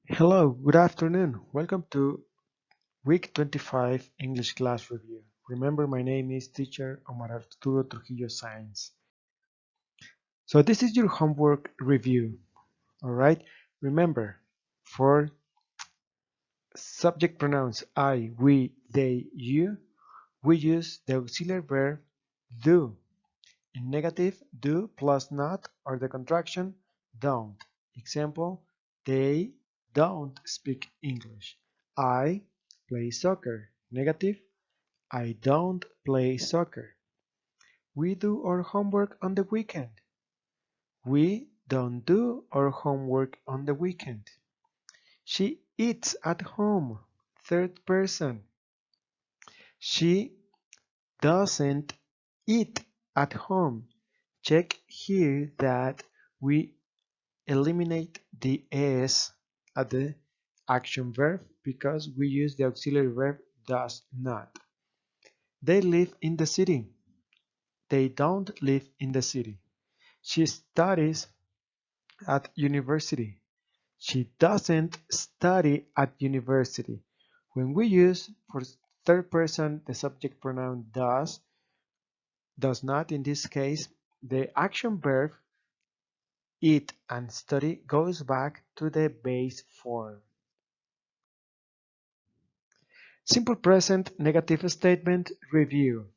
Hello, good afternoon. Welcome to week 25 English class review. Remember, my name is teacher Omar Arturo Trujillo Sáenz. So this is your homework review. All right. Remember, for subject pronouns I, we, they, you, we use the auxiliary verb do. In negative, do plus not or the contraction don't. Example, they don't speak English. I play soccer. Negative, I don't play soccer. We do our homework on the weekend. We don't do our homework on the weekend. She eats at home. Third person. She doesn't eat at home. Check here that we eliminate the s at the action verb because we use the auxiliary verb does not. They live in the city. They don't live in the city. She studies at university. She doesn't study at university. When we use for third person the subject pronoun does not in this case, the action verb eat and study goes back to the base form. Simple present negative statement review.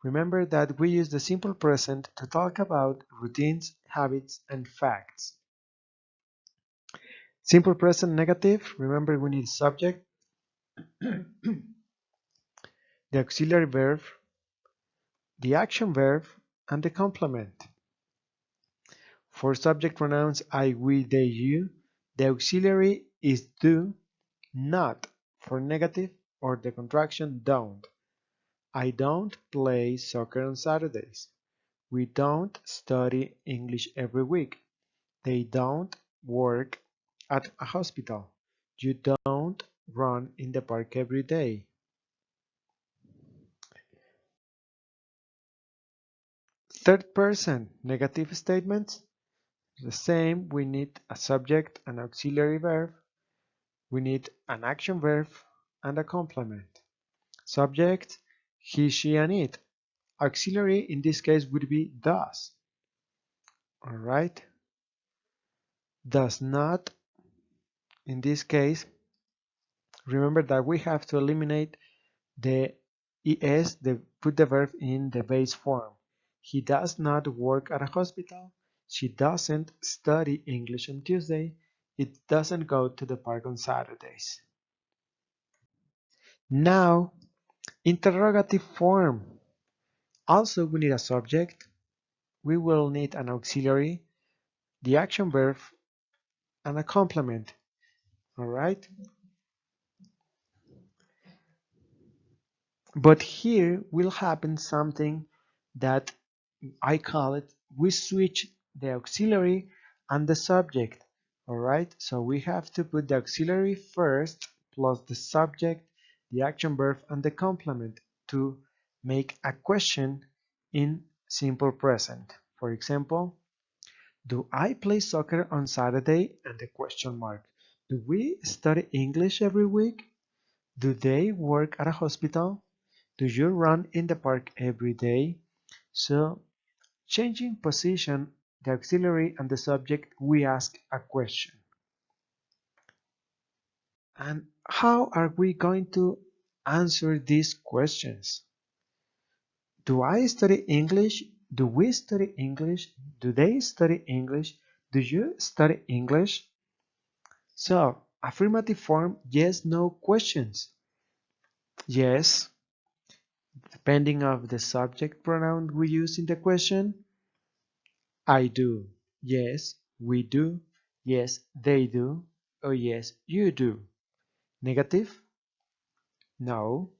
Remember that we use the simple present to talk about routines, habits, and facts. Simple present negative, remember we need subject, the auxiliary verb, the action verb, and the complement. For subject pronouns I, we, they, you, the auxiliary is do, not for negative or the contraction don't. I don't play soccer on Saturdays. We don't study English every week. They don't work at a hospital. You don't run in the park every day. Third person negative statements. The same, we need a subject, an auxiliary verb. We need an action verb and a complement. Subject, he, she, and it. Auxiliary in this case would be does. All right. Does not, in this case, remember that we have to eliminate the es, put the verb in the base form. He does not work at a hospital. She doesn't study English on Tuesday. It doesn't go to the park on Saturdays. Now, interrogative form. Also, we need a subject. We will need an auxiliary, the action verb, and a complement. All right? But here will happen something that I call it, we switch the auxiliary and the subject. Alright, so we have to put the auxiliary first plus the subject, the action verb, and the complement to make a question in simple present. For example, do I play soccer on Saturday? And the question mark. Do we study English every week? Do they work at a hospital? Do you run in the park every day? So, changing position, the auxiliary and the subject, we ask a question. And how are we going to answer these questions? Do I study English? Do we study English? Do they study English? Do you study English? So, affirmative form, yes, no questions. Yes, depending of the subject pronoun we use in the question. I do. Yes, we do. Yes, they do. Or yes, you do. Negative? No.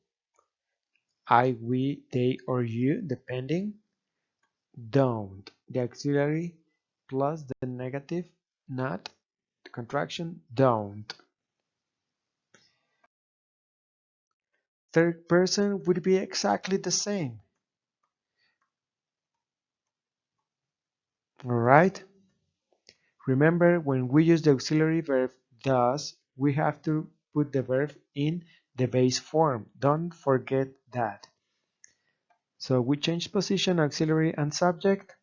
I, we, they, or you, depending. Don't. The auxiliary plus the negative, not. The contraction, don't. Third person would be exactly the same. Alright? Remember, when we use the auxiliary verb does, we have to put the verb in the base form. Don't forget that. So we change position, auxiliary and subject,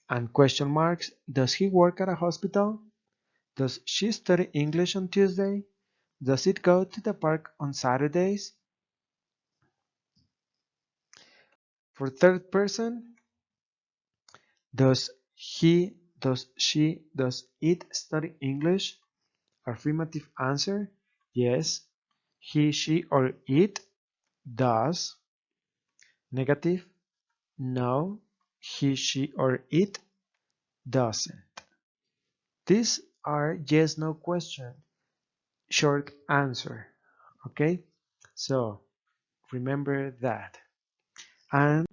and question marks. Does he work at a hospital? Does she study English on Tuesday? Does it go to the park on Saturdays? For third person, does he, does she, does it study English? Affirmative answer, yes. He, she, or it does. Negative, no. He, she, or it doesn't. These are yes, no question, short answer. Okay, so remember that. And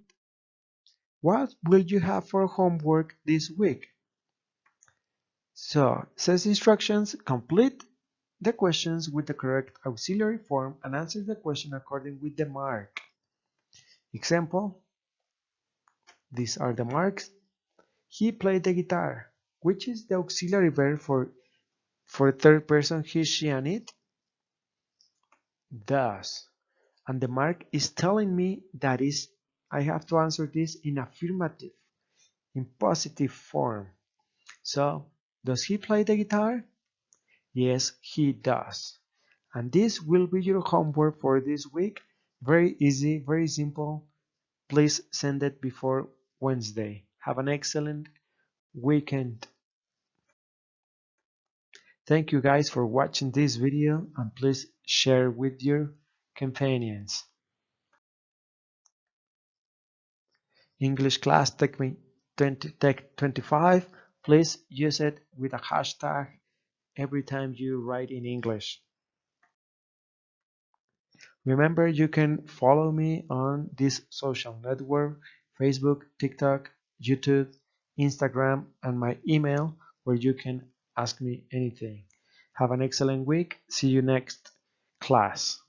what will you have for homework this week? So, says instructions, complete the questions with the correct auxiliary form and answer the question according with the mark. Example, these are the marks. He played the guitar, which is the auxiliary verb for third person he, she, and it. Does. And the mark is telling me that is I have to answer this in affirmative, in positive form. So, does he play the guitar? Yes, he does. And this will be your homework for this week. Very easy, very simple. Please send it before Wednesday. Have an excellent weekend. Thank you guys for watching this video and please share with your companions. English class Tech 25. Please use it with a hashtag every time you write in English. Remember, you can follow me on this social network: Facebook, TikTok, YouTube, Instagram, and my email, where you can ask me anything. Have an excellent week. See you next class.